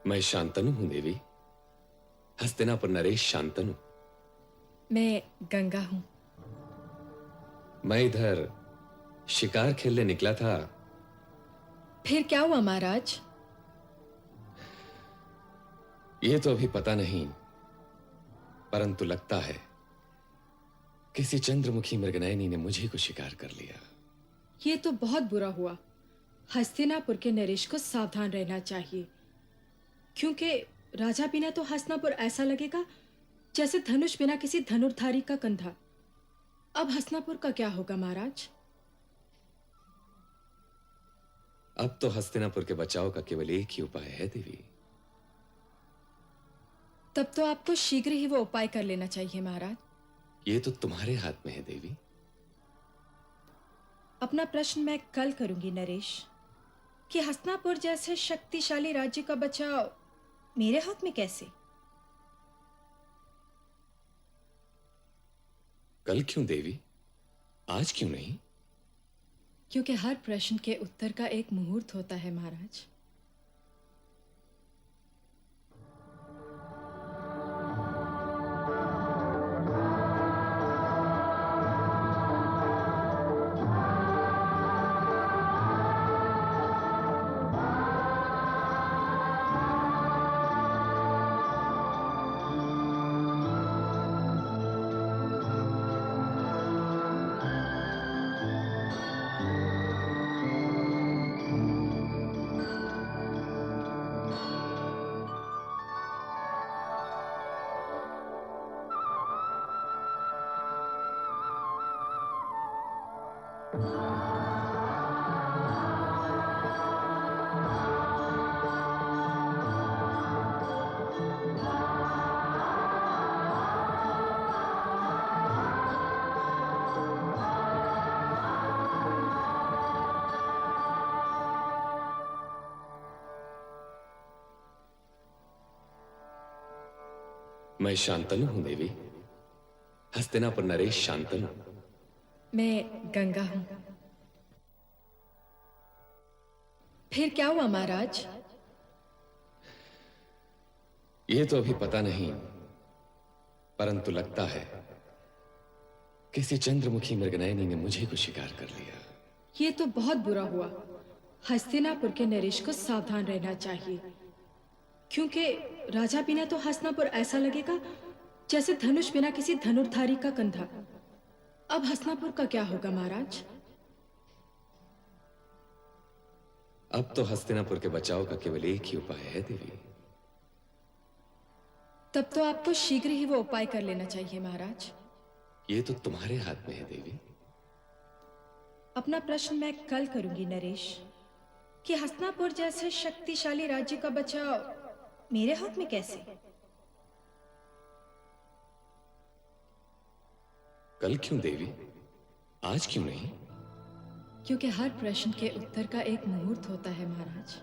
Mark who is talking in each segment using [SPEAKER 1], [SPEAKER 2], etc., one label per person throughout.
[SPEAKER 1] मैं शांतनु हूं देवी। हस्तिनापुर नरेश शांतनु।
[SPEAKER 2] मैं गंगा हूं।
[SPEAKER 1] मैं इधर शिकार खेलने निकला था।
[SPEAKER 2] फिर क्या हुआ महाराज?
[SPEAKER 1] यह तो अभी पता नहीं, परंतु लगता है किसी चंद्रमुखी मृगनयनी ने मुझे को शिकार कर लिया।
[SPEAKER 2] ये तो बहुत बुरा हुआ। हस्तिनापुर के नरेश को सावधान रहना चाहिए, क्योंकि राजा बिना तो हस्तिनापुर ऐसा लगेगा जैसे धनुष बिना किसी धनुर्धारी का कंधा। अब हस्तिनापुर का क्या होगा महाराज?
[SPEAKER 1] अब तो हस्तिनापुर के बचाव का केवल एक ही उपाय है देवी।
[SPEAKER 2] तब तो आपको शीघ्र ही वो उपाय कर लेना चाहिए महाराज।
[SPEAKER 1] ये तो तुम्हारे हाथ में है देवी।
[SPEAKER 2] अपना प्रश्न मैं कल करूंगी नरेश, कि हस्तिनापुर जैसे शक्तिशाली राज्य का बचाव मेरे हाथ में कैसे?
[SPEAKER 1] कल क्यों देवी, आज क्यों नहीं?
[SPEAKER 2] क्योंकि हर प्रश्न के उत्तर का एक मुहूर्त होता है महाराज।
[SPEAKER 1] मैं शांतनु हूं देवी। हस्तिनापुर नरेश शांतनु।
[SPEAKER 2] मैं गंगा हूं। फिर क्या हुआ महाराज?
[SPEAKER 1] यह तो अभी पता नहीं, परंतु लगता है किसी चंद्रमुखी मृगनयनी ने मुझे को शिकार कर लिया।
[SPEAKER 2] ये तो बहुत बुरा हुआ। हस्तिनापुर के नरेश को सावधान रहना चाहिए, क्योंकि राजा बिना तो हस्तिनापुर ऐसा लगेगा जैसे धनुष बिना किसी धनुर्धारी का कंधा। अब हस्तिनापुर का क्या होगा महाराज?
[SPEAKER 1] अब तो हस्तिनापुर के बचाव का केवल एक ही उपाय है देवी।
[SPEAKER 2] तब तो आपको शीघ्र ही वो उपाय कर लेना चाहिए महाराज।
[SPEAKER 1] ये तो तुम्हारे हाथ में है देवी।
[SPEAKER 2] अपना प्रश्न मैं कल करूंगी नरेश, कि हस्तिनापुर जैसे शक्तिशाली राज्य का बचाव मेरे हाथ में कैसे?
[SPEAKER 1] कल क्यों देवी, आज क्यों नहीं?
[SPEAKER 2] क्योंकि हर प्रश्न के उत्तर का एक मुहूर्त होता है महाराज।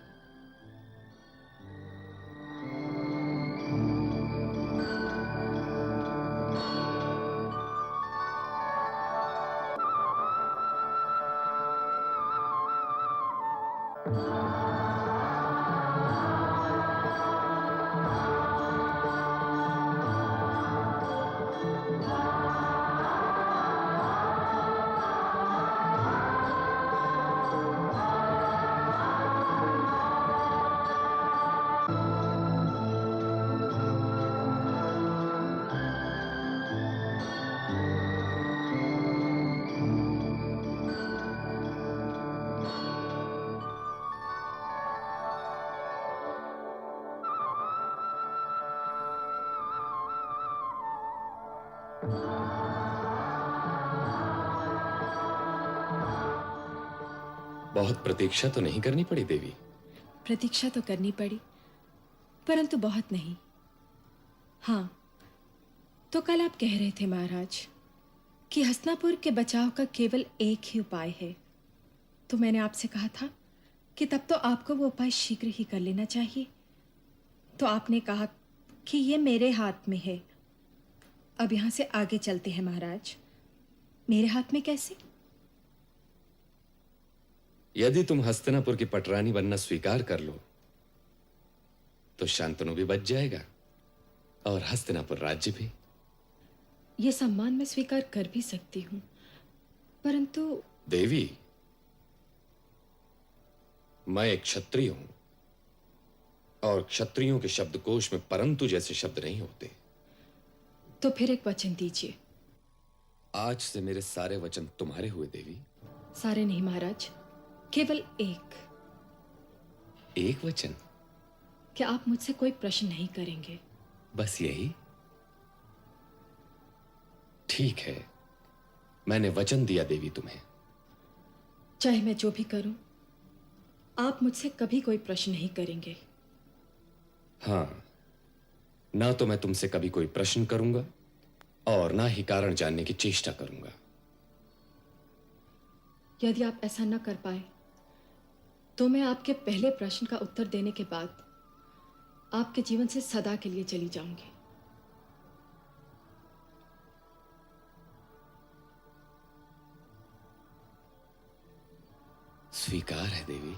[SPEAKER 1] बहुत प्रतीक्षा तो नहीं करनी पड़ी देवी?
[SPEAKER 2] प्रतीक्षा तो करनी पड़ी, परंतु बहुत नहीं। हाँ, तो कल आप कह रहे थे महाराज कि हस्तिनापुर के बचाव का केवल एक ही उपाय है। तो मैंने आपसे कहा था कि तब तो आपको वो उपाय शीघ्र ही कर लेना चाहिए। तो आपने कहा कि ये मेरे हाथ में है। अब यहां से आगे चलते हैं महाराज। मेरे हाथ में कैसे?
[SPEAKER 1] यदि तुम हस्तिनापुर की पटरानी बनना स्वीकार कर लो तो शांतनु भी बच जाएगा और हस्तिनापुर राज्य भी।
[SPEAKER 2] ये सम्मान मैं स्वीकार कर भी सकती हूँ, परंतु
[SPEAKER 1] देवी, मैं एक क्षत्रिय हूं और क्षत्रियों के शब्दकोश में परंतु जैसे शब्द नहीं होते।
[SPEAKER 2] तो फिर एक वचन दीजिए।
[SPEAKER 1] आज से मेरे सारे वचन तुम्हारे हुए देवी।
[SPEAKER 2] सारे नहीं महाराज, केवल एक।
[SPEAKER 1] एक वचन?
[SPEAKER 2] क्या आप मुझसे कोई प्रश्न नहीं करेंगे?
[SPEAKER 1] बस यही? ठीक है, मैंने वचन दिया देवी तुम्हें।
[SPEAKER 2] चाहे मैं जो भी करूं, आप मुझसे कभी कोई प्रश्न नहीं करेंगे।
[SPEAKER 1] हां, ना तो मैं तुमसे कभी कोई प्रश्न करूंगा और ना ही कारण जानने की चेष्टा करूंगा।
[SPEAKER 2] यदि आप ऐसा न कर पाए तो मैं आपके पहले प्रश्न का उत्तर देने के बाद आपके जीवन से सदा के लिए चली जाऊंगी।
[SPEAKER 1] स्वीकार है देवी।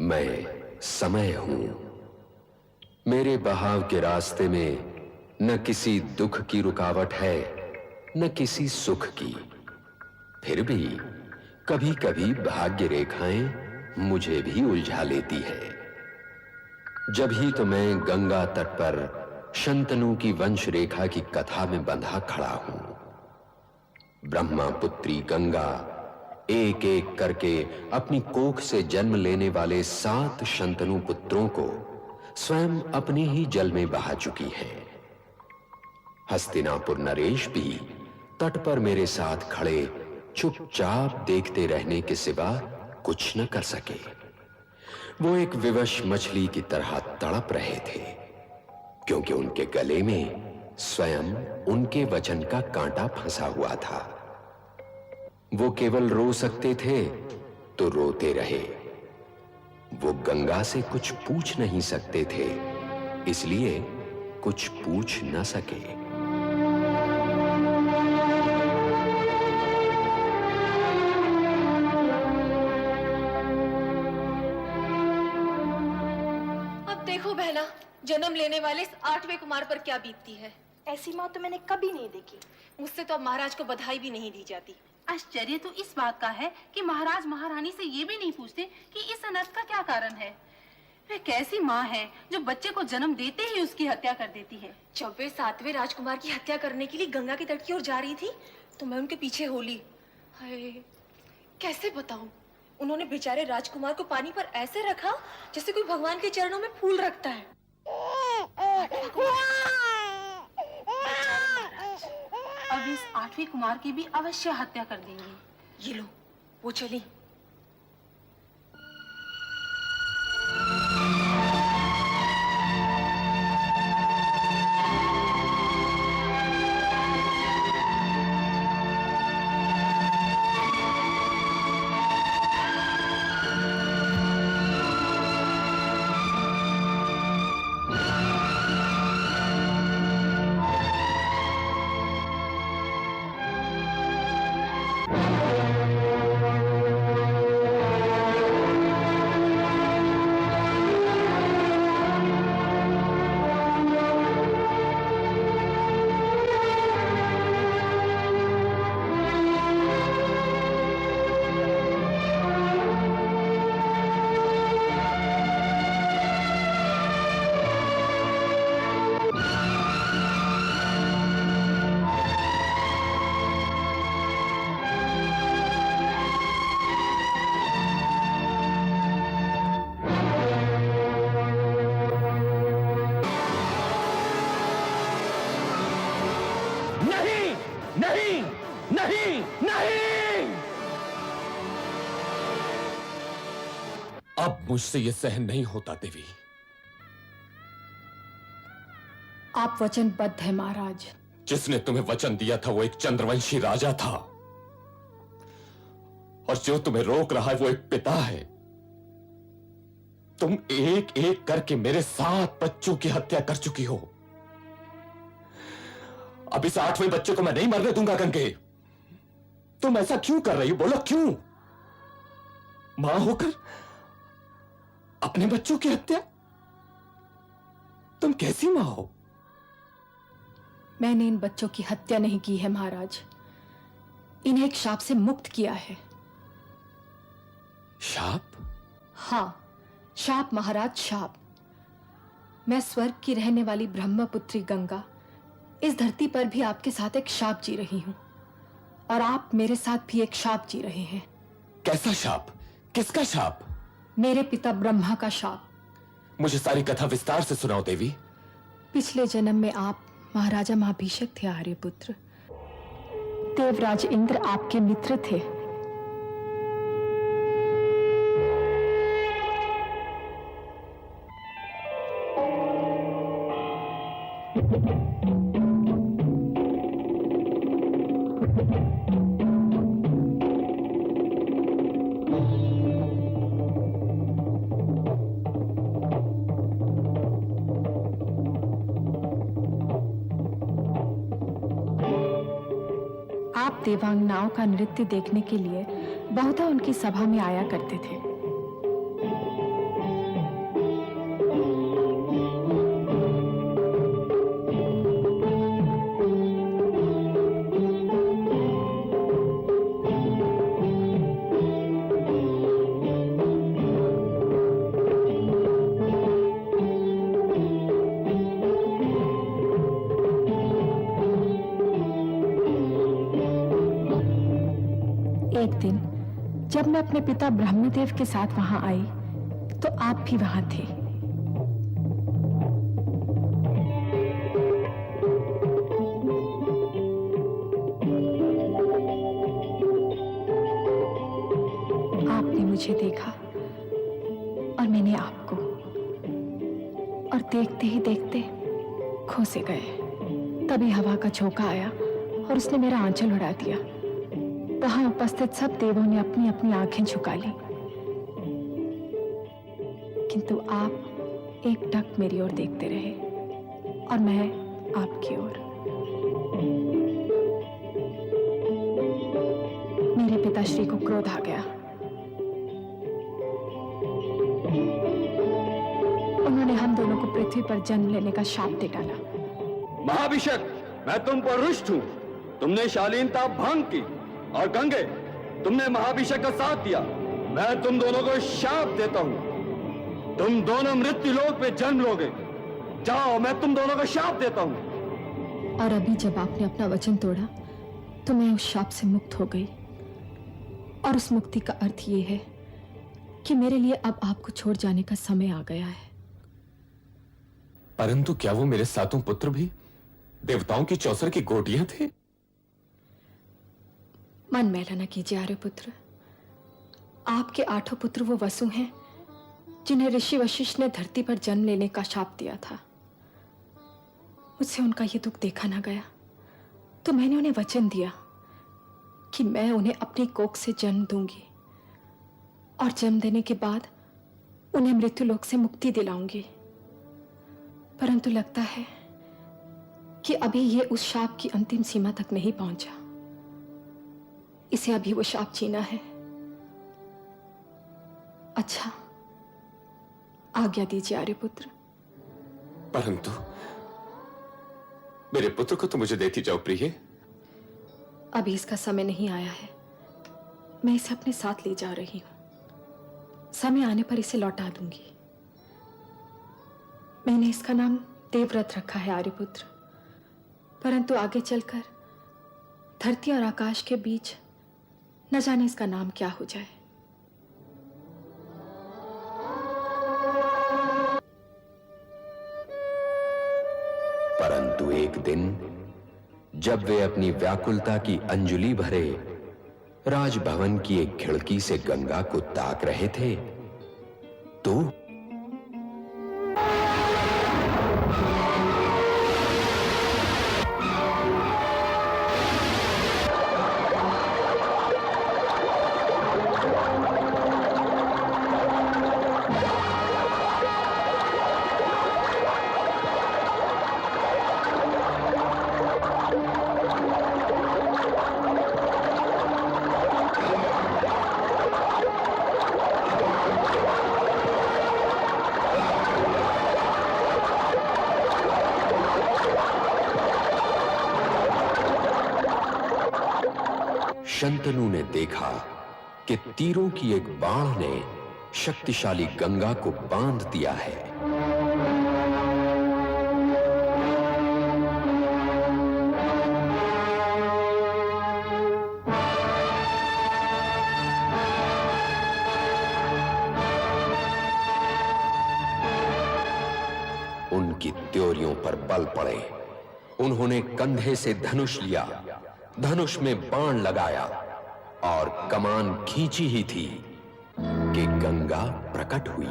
[SPEAKER 3] मैं समय हूं। मेरे बहाव के रास्ते में न किसी दुख की रुकावट है, न किसी सुख की। फिर भी कभी कभी भाग्य रेखाएं मुझे भी उलझा लेती है। जब ही तो मैं गंगा तट पर शंतनु की वंश रेखा की कथा में बंधा खड़ा हूं। ब्रह्मापुत्री गंगा एक एक करके अपनी कोख से जन्म लेने वाले 7 शंतनु पुत्रों को स्वयं अपने ही जल में बहा चुकी है। हस्तिनापुर नरेश भी तट पर मेरे साथ खड़े चुपचाप देखते रहने के सिवा कुछ न कर सके। वो एक विवश मछली की तरह तड़प रहे थे, क्योंकि उनके गले में स्वयं उनके वचन का कांटा फंसा हुआ था। वो केवल रो सकते थे तो रोते रहे। वो गंगा से कुछ पूछ नहीं सकते थे, इसलिए कुछ पूछ न सके।
[SPEAKER 4] अब देखो बहना, जन्म लेने वाले इस 8वें कुमार पर क्या बीतती है।
[SPEAKER 5] ऐसी माँ तो मैंने कभी नहीं देखी।
[SPEAKER 4] मुझसे तो अब महाराज को बधाई भी नहीं दी जाती।
[SPEAKER 6] आश्चर्य तो इस बात का है कि महाराज महारानी से ये भी नहीं पूछते कि इस अनर्थ का क्या कारण है। वे कैसी माँ है जो बच्चे को जन्म देते ही उसकी हत्या कर देती है।
[SPEAKER 4] जब वे 7वें राजकुमार की हत्या करने के लिए गंगा के तट की ओर जा रही थी तो मैं उनके पीछे हो ली। हाय, कैसे बताऊं, उन्होंने बेचारे राजकुमार को पानी पर ऐसे रखा जैसे कोई भगवान के चरणों में फूल रखता है।
[SPEAKER 6] अब इस 8वें कुमार की भी अवश्य हत्या कर देंगे।
[SPEAKER 4] ये लो, वो चली।
[SPEAKER 3] नहीं, नहीं।
[SPEAKER 1] अब मुझसे यह सहन नहीं होता देवी।
[SPEAKER 2] आप वचनबद्ध हैं महाराज।
[SPEAKER 1] जिसने तुम्हें वचन दिया था वो एक चंद्रवंशी राजा था, और जो तुम्हें रोक रहा है वो एक पिता है। तुम एक एक करके मेरे 7 बच्चों की हत्या कर चुकी हो। अब इस 8वें बच्चे को मैं नहीं मरने दूंगा गंगे। तुम ऐसा क्यों कर रही हो? बोलो क्यों? मां होकर अपने बच्चों की हत्या? तुम कैसी मां हो?
[SPEAKER 2] मैंने इन बच्चों की हत्या नहीं की है महाराज, इन्हें एक शाप से मुक्त किया है।
[SPEAKER 1] शाप?
[SPEAKER 2] हाँ, शाप महाराज, शाप। मैं स्वर्ग की रहने वाली ब्रह्मपुत्री गंगा इस धरती पर भी आपके साथ एक शाप जी रही हूं, और आप मेरे साथ भी एक शाप जी रहे हैं।
[SPEAKER 1] कैसा शाप? किसका शाप?
[SPEAKER 2] मेरे पिता ब्रह्मा का शाप।
[SPEAKER 1] मुझे सारी कथा विस्तार से सुनाओ देवी।
[SPEAKER 2] पिछले जन्म में आप महाराजा महाभिषेक थे आर्यपुत्र। देवराज इंद्र आपके मित्र थे। आप देवांगनाओं का नृत्य देखने के लिए बहुधा उनकी सभा में आया करते थे। एक दिन जब मैं अपने पिता ब्रह्मदेव के साथ वहां आई तो आप भी वहां थे। आपने मुझे देखा और मैंने आपको, और देखते ही देखते खो से गए। तभी हवा का झोंका आया और उसने मेरा आंचल उड़ा दिया। वहां उपस्थित सब देवों ने अपनी अपनी आंखें झुका ली, किंतु आप एकटक मेरी ओर देखते रहे और मैं आपकी ओर। मेरे पिताश्री को क्रोध आ गया। उन्होंने हम दोनों को पृथ्वी पर जन्म लेने का शाप दे डाला।
[SPEAKER 3] महाभिषेक, मैं तुम पर रुष्ट हूं। तुमने शालीनता भंग की, और गंगे, तुमने महाभिषेक का साथ दिया। मैं तुम दोनों को शाप देता हूं। तुम दोनों मृत्यु लोक में जन्म लोगे। जाओ, मैं तुम दोनों को शाप देता हूं।
[SPEAKER 2] और अभी जब आपने अपना वचन तोड़ा तो मैं उस शाप से मुक्त हो गई, और उस मुक्ति का अर्थ ये है कि मेरे लिए अब आपको छोड़ जाने का समय आ गया है।
[SPEAKER 1] परंतु क्या वो मेरे 7 पुत्र भी देवताओं की चौसर की गोटियां थे?
[SPEAKER 2] मन मैला न कीजिए आर्यपुत्र। आपके 8 पुत्र वो वसु हैं जिन्हें ऋषि वशिष्ठ ने धरती पर जन्म लेने का शाप दिया था। मुझसे उनका ये दुख देखा ना गया, तो मैंने उन्हें वचन दिया कि मैं उन्हें अपनी कोख से जन्म दूंगी, और जन्म देने के बाद उन्हें मृत्युलोक से मुक्ति दिलाऊंगी। परंतु लगता है कि अभी ये उस शाप की अंतिम सीमा तक नहीं पहुंचा। इसे अभी वो शाप जीना है। अच्छा, आज्ञा दीजिए आर्यपुत्र।
[SPEAKER 1] परंतु मेरे पुत्र को तो मुझे देती जाओ प्रिय।
[SPEAKER 2] अभी इसका समय नहीं आया है। मैं इसे अपने साथ ले जा रही हूं। समय आने पर इसे लौटा दूंगी। मैंने इसका नाम देवव्रत रखा है आर्यपुत्र, परंतु आगे चलकर धरती और आकाश के बीच न जाने इसका नाम क्या हो जाए।
[SPEAKER 3] परंतु एक दिन जब वे अपनी व्याकुलता की अंजलि भरे राजभवन की एक खिड़की से गंगा को ताक रहे थे, तो शंतनु ने देखा कि तीरों की एक बाण ने शक्तिशाली गंगा को बांध दिया है। उनकी त्योरियों पर बल पड़े। उन्होंने कंधे से धनुष लिया, धनुष में बाण लगाया और कमान खींची ही थी कि गंगा प्रकट हुई।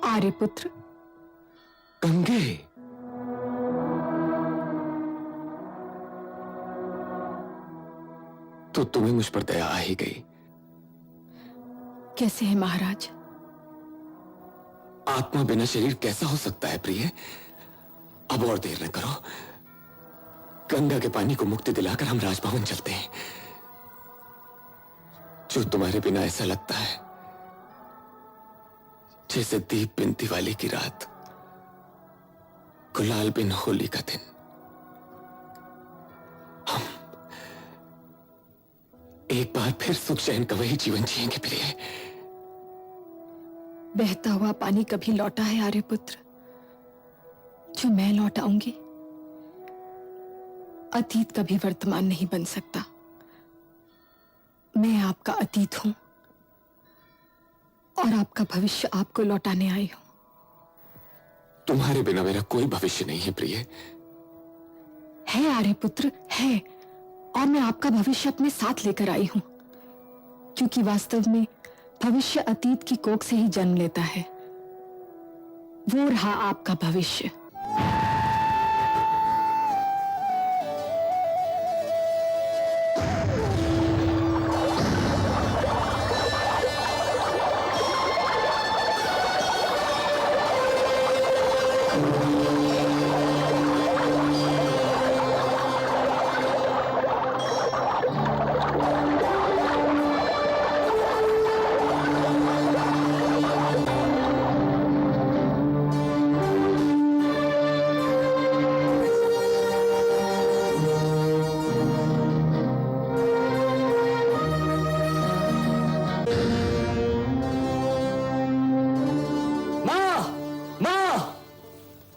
[SPEAKER 2] आर्यपुत्र,
[SPEAKER 1] गंगे, तो तुम्हें मुझ पर दया आ ही गई।
[SPEAKER 2] कैसे है महाराज?
[SPEAKER 1] आत्मा बिना शरीर कैसा हो सकता है प्रिय? अब और देर न करो, गंगा के पानी को मुक्ति दिलाकर हम राजभवन चलते हैं। जो तुम्हारे बिना ऐसा लगता है जैसे दीप बिन दिवाली की रात, गुलाल बिन होली का दिन। हम एक बार फिर सुख चैन का वही जीवन जिएंगे प्रिय।
[SPEAKER 2] बहता हुआ पानी कभी लौटा है आर्यपुत्र जो मैं लौटाऊंगी? अतीत कभी वर्तमान नहीं बन सकता। मैं आपका अतीत हूं और आपका भविष्य आपको लौटाने आई हूं।
[SPEAKER 1] तुम्हारे बिना मेरा कोई भविष्य नहीं है प्रिय।
[SPEAKER 2] है आर्यपुत्र, है, और मैं आपका भविष्य अपने साथ लेकर आई हूं, क्योंकि वास्तव में भविष्य अतीत की कोख से ही जन्म लेता है। वो रहा आपका भविष्य।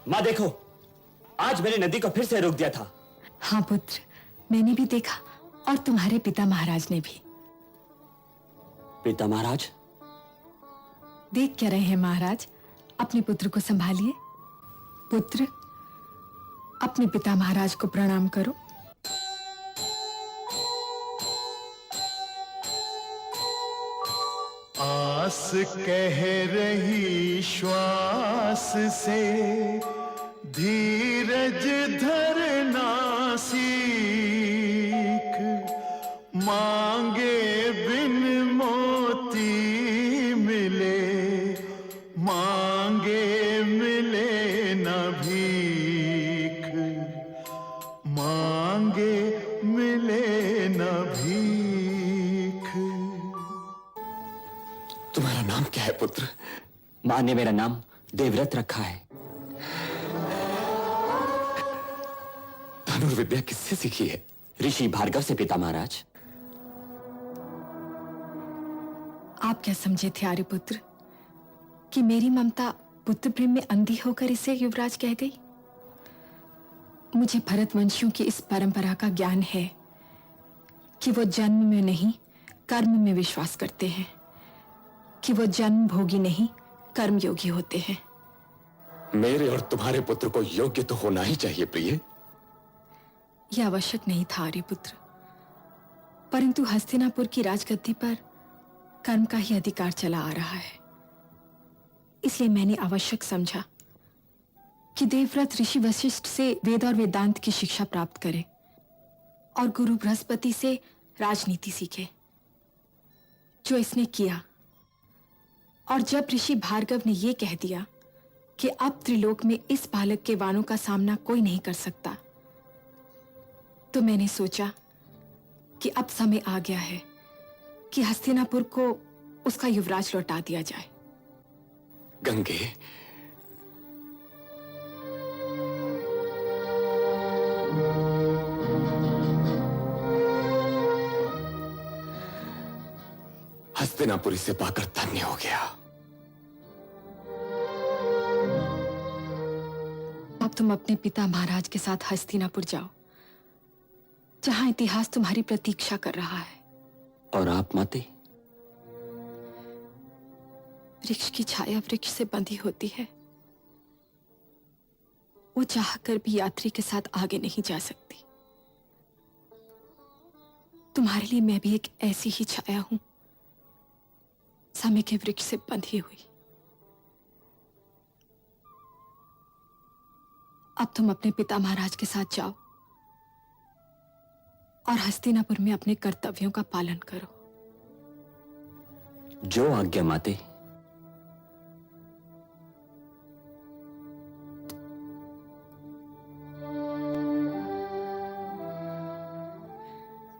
[SPEAKER 7] माँ देखो, आज मैंने नदी को फिर से रोक दिया था।
[SPEAKER 2] हाँ पुत्र, मैंने भी देखा और तुम्हारे पिता महाराज ने भी।
[SPEAKER 7] पिता महाराज?
[SPEAKER 2] देख क्या रहे हैं महाराज? अपने पुत्र को संभालिए। पुत्र, अपने पिता महाराज को प्रणाम करो।
[SPEAKER 8] आस कह रही श्वास से धीरज धरना सीख, मांगे बिन मोती मिले, मांगे मिले न भीख, मांगे मिले न भीख।
[SPEAKER 1] तुम्हारा नाम क्या है पुत्र?
[SPEAKER 7] माँ ने मेरा नाम देवव्रत रखा है।
[SPEAKER 1] धनुर्विद्या किससे सीखी है?
[SPEAKER 7] ऋषि भार्गव से पिता महाराज।
[SPEAKER 2] आप क्या समझे थे आर्यपुत्र कि मेरी ममता पुत्र प्रेम में अंधी होकर इसे युवराज कह गई? मुझे भरत वंशियों की इस परंपरा का ज्ञान है कि वो जन्म में नहीं कर्म में विश्वास करते हैं, कि वो जन्म भोगी नहीं कर्म योगी होते हैं।
[SPEAKER 1] मेरे और तुम्हारे पुत्र को योग्य तो होना ही चाहिए प्रिय।
[SPEAKER 2] यह आवश्यक नहीं था आर्यपुत्र, परंतु हस्तिनापुर की राजगद्दी पर कर्म का ही अधिकार चला आ रहा है, इसलिए मैंने आवश्यक समझा कि देवव्रत ऋषि वशिष्ठ से वेद और वेदांत की शिक्षा प्राप्त करे और गुरु बृहस्पति से राजनीति सीखे, जो इसने किया। और जब ऋषि भार्गव ने यह कह दिया कि अब त्रिलोक में इस बालक के वाणों का सामना कोई नहीं कर सकता, तो मैंने सोचा कि अब समय आ गया है कि हस्तिनापुर को उसका युवराज लौटा दिया जाए।
[SPEAKER 1] गंगे, हस्तिनापुर इसे पाकर धन्य हो गया।
[SPEAKER 2] अब तुम अपने पिता महाराज के साथ हस्तिनापुर जाओ, जहां इतिहास तुम्हारी प्रतीक्षा कर रहा है।
[SPEAKER 3] और आप माते?
[SPEAKER 2] वृक्ष की छाया वृक्ष से बंधी होती है, वो चाहकर भी यात्री के साथ आगे नहीं जा सकती। तुम्हारे लिए मैं भी एक ऐसी ही छाया हूं, समय के वृक्ष से बंधी हुई। अब तुम अपने पिता महाराज के साथ जाओ और हस्तिनापुर में अपने कर्तव्यों का पालन करो।
[SPEAKER 7] जो आज्ञा माते।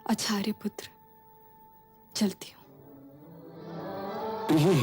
[SPEAKER 2] अच्छा आर्यपुत्र, चलती हूं।
[SPEAKER 1] प्रिय,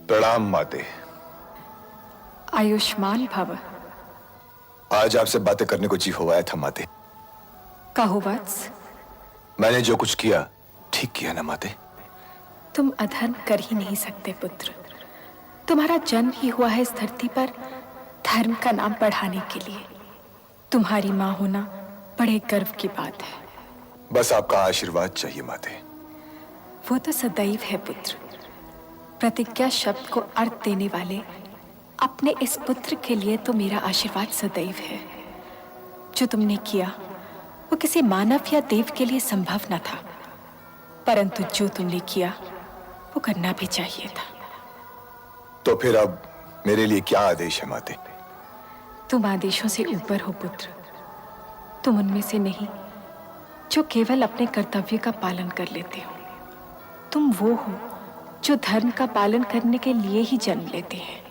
[SPEAKER 9] प्रणाम माते।
[SPEAKER 2] आयुष्मान भव।
[SPEAKER 9] आज आपसे बातें करने को जी हो आया था माते।
[SPEAKER 2] कहो वत्स।
[SPEAKER 9] मैंने जो कुछ किया ठीक किया ना माते?
[SPEAKER 2] तुम अधर्म कर ही नहीं सकते पुत्र। तुम्हारा जन्म ही हुआ है इस धरती पर धर्म का नाम बढ़ाने के लिए। तुम्हारी माँ होना बड़े गर्व की बात है।
[SPEAKER 9] बस आपका आशीर्वाद चाहिए माते।
[SPEAKER 2] वो तो सदैव है पुत्र। प्रतिज्ञा शब्द को अर्थ देने वाले अपने इस पुत्र के लिए तो मेरा आशीर्वाद सदैव है। जो तुमने किया वो किसी मानव या देव के लिए संभव न था, परंतु जो तुमने किया वो करना भी चाहिए था।
[SPEAKER 9] तो फिर अब मेरे लिए क्या आदेश है माते?
[SPEAKER 2] तुम आदेशों से ऊपर हो पुत्र। तुम उनमें से नहीं जो केवल अपने कर्तव्य का पालन कर लेते हो। तुम वो हो जो धर्म का पालन करने के लिए ही जन्म लेते हैं।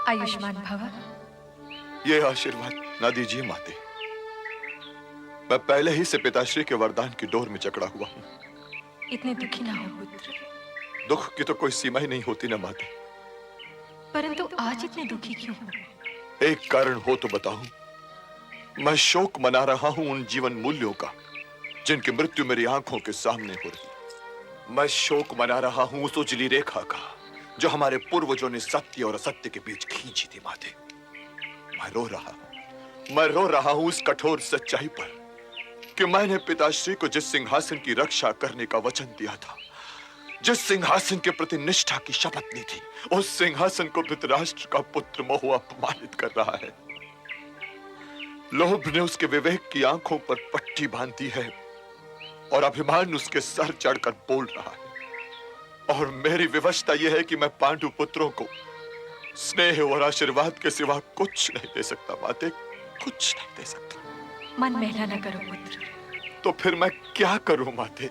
[SPEAKER 10] आयुष्मान भव।
[SPEAKER 9] ये आशीर्वाद ना दीजिए माते। मैं पहले ही से पिताश्री के वरदान की डोर में जकड़ा हुआ हूं।
[SPEAKER 10] इतने दुखी ना हो पुत्र।
[SPEAKER 9] दुख की तो कोई सीमा ही नहीं होती ना माते।
[SPEAKER 10] परंतु आज इतने दुखी क्यों हो?
[SPEAKER 9] एक कारण हो तो बताऊं। मैं शोक मना रहा हूं उन जीवन मूल्यों का जिनकी मृत्यु मेरी आंखों के सामने हो रही। मैं शोक मना रहा हूं उस उजली रेखा का जो हमारे पूर्वजों ने सत्य और असत्य के बीच खींची थी माते। मैं रो रहा हूं उस कठोर सच्चाई पर कि मैंने पिताश्री को जिस सिंहासन की रक्षा करने का वचन दिया था, जिस सिंहासन के प्रति निष्ठा की शपथ ली थी, उस सिंहासन को धृतराष्ट्र का पुत्र महुआ अपमानित कर रहा है। लोभ ने उसके विवेक की आंखों पर पट्टी बांधी है और अभिमान उसके सर चढ़कर बोल रहा है। और मेरी विवशता यह है कि मैं पांडु पुत्रों को स्नेह और आशीर्वाद के सिवा कुछ नहीं दे सकता माते, कुछ नहीं दे सकता।
[SPEAKER 10] मन मेला न करो पुत्र।
[SPEAKER 9] तो फिर मैं क्या करूं माते?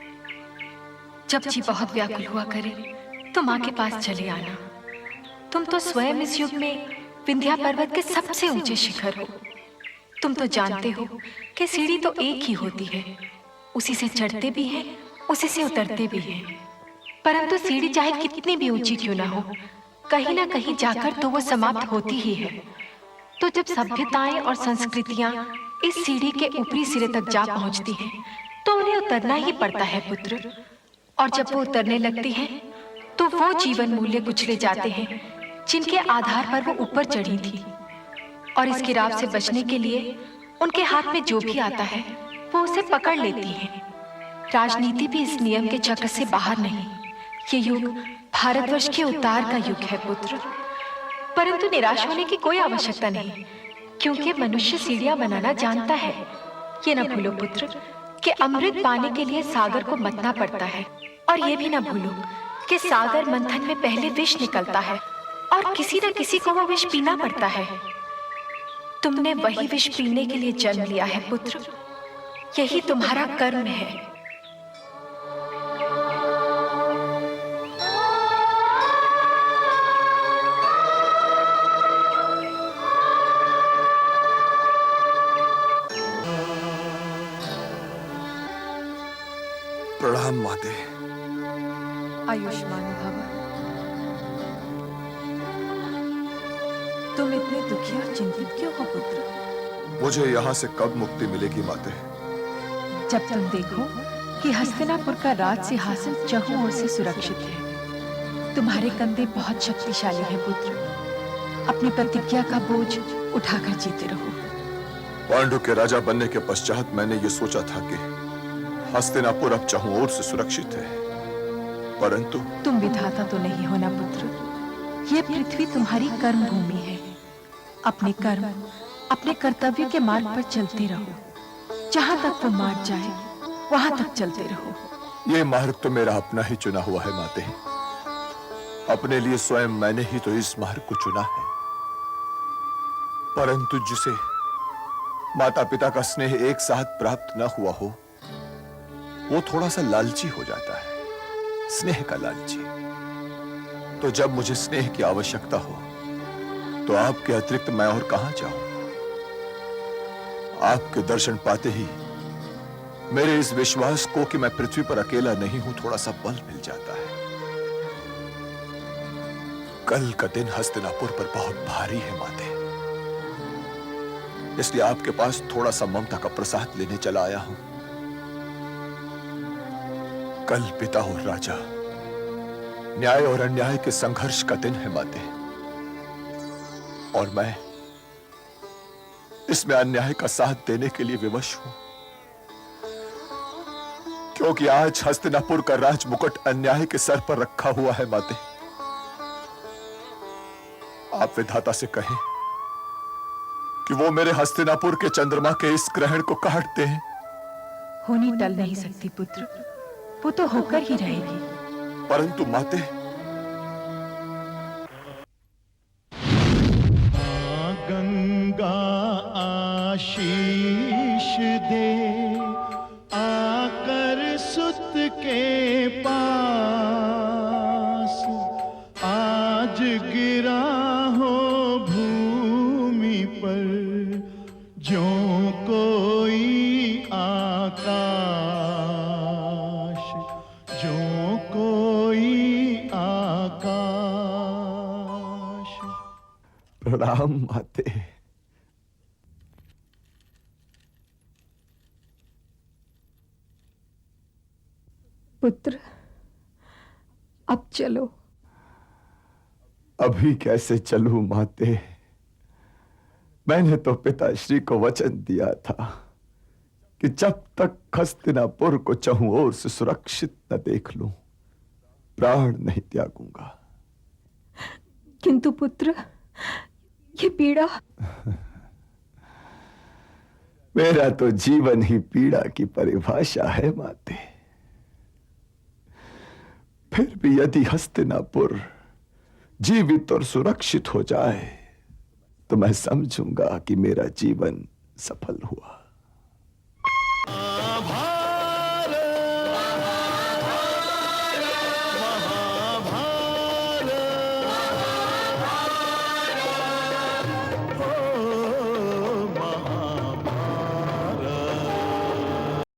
[SPEAKER 10] जब जी बहुत व्याकुल हुआ करे तो माँ के पास चले आना। तुम तो स्वयं इस युग में विंध्या पर्वत के सबसे ऊंचे शिखर हो। तुम तो जानते हो कि सीढ़ी तो एक ही होती है, उसी से चढ़ते भी हैं, उसी से उतरते भी हैं। परंतु सीढ़ी चाहे कितनी भी ऊंची क्यों ना हो, कहीं ना कहीं जाकर तो वो समाप्त होती ही है। तो जब सभ्यताएं और संस्कृतियां इस सीढ़ी के ऊपरी सिरे तक जा पहुंचती हैं, तो उन्हें उतरना ही पड़ता है पुत्र। और जब वो उतरने लगती हैं, तो वो जीवन मूल्य कुचले जाते हैं जिनके आधार पर वो ऊपर चढ़ी थी। और इस गिराव से बचने के लिए उनके हाथ में जो भी आता है वो उसे पकड़ लेती हैं। राजनीति भी इस नियम के चक्र से बाहर नहीं। ये युग भारतवर्ष के उद्धार का युग है पुत्र। परंतु निराश होने की कोई आवश्यकता नहीं, क्योंकि मनुष्य सीढ़ियां बनाना जानता है। ये न भूलो पुत्र कि अमृत पाने के लिए सागर को मथना पड़ता है। और ये भी न भूलो कि सागर मंथन में पहले विष निकलता है और किसी न किसी को वो विष पीना पड़ता है। तुमने वही विष पीने के लिए जन्म लिया है पुत्र। यही तुम्हारा कर्म है।
[SPEAKER 9] प्रणाम माते।
[SPEAKER 10] आयुष्मान भव। तुम इतने दुखी और चिंतित क्यों हो पुत्र?
[SPEAKER 9] मुझे यहाँ से कब मुक्ति मिलेगी माते?
[SPEAKER 10] जब तुम देखो कि हस्तिनापुर का राज सिंहासन चहुं ओर से सुरक्षित है। तुम्हारे कंधे बहुत शक्तिशाली है पुत्र। अपनी प्रतिज्ञा का बोझ उठाकर जीते रहो।
[SPEAKER 9] पांडु के राजा बनने के पश्चात मैंने ये सोचा था कि हस्तिनापुर अब चहुं ओर से सुरक्षित है, परंतु
[SPEAKER 10] तुम विधाता तो नहीं हो ना पुत्र। ये पृथ्वी तुम्हारी कर्म भूमि है। अपने कर्म, अपने कर्तव्य के मार्ग पर चलते रहो। जहां तक वो मार्ग जाए वहां तक चलते रहो।
[SPEAKER 9] ये मार्ग तो मेरा अपना ही चुना हुआ है माते। अपने लिए स्वयं मैंने ही तो इस मार्ग को चुना है। परंतु जिसे माता पिता का स्नेह एक साथ प्राप्त न हुआ हो, वो थोड़ा सा लालची हो जाता है, स्नेह का लालची। तो जब मुझे स्नेह की आवश्यकता हो तो आपके अतिरिक्त मैं और कहां जाऊं? आपके दर्शन पाते ही मेरे इस विश्वास को कि मैं पृथ्वी पर अकेला नहीं हूं थोड़ा सा बल मिल जाता है। कल का दिन हस्तिनापुर पर बहुत भारी है माते, इसलिए आपके पास थोड़ा सा ममता का प्रसाद लेने चला आया हूं। कल पिता और राजा, न्याय और अन्याय के संघर्ष का दिन है माते, और मैं इसमें अन्याय का साथ देने के लिए विवश हूं, क्योंकि आज हस्तिनापुर का राज मुकुट अन्याय के सर पर रखा हुआ है माते। आप विधाता से कहें कि वो मेरे हस्तिनापुर के चंद्रमा के इस ग्रहण को काट दें।
[SPEAKER 10] होनी टल नहीं सकती पुत्र, वो तो होकर ही रहेगी।
[SPEAKER 9] परंतु माते,
[SPEAKER 8] गंगा आशीष दे आकर सुत के पास, आज गिरा हो कोई आकाश, जो कोई आकाश।
[SPEAKER 9] प्रणाम माते।
[SPEAKER 10] पुत्र, अब चलो।
[SPEAKER 9] अभी कैसे चलूं माते? मैंने तो पिताश्री को वचन दिया था कि जब तक हस्तिनापुर को चहुं ओर से सुरक्षित न देख लूं, प्राण नहीं त्यागूंगा।
[SPEAKER 10] किंतु पुत्र, ये पीड़ा।
[SPEAKER 9] मेरा तो जीवन ही पीड़ा की परिभाषा है माते। फिर भी यदि हस्तिनापुर जीवित और सुरक्षित हो जाए तो मैं समझूंगा कि मेरा जीवन सफल हुआ।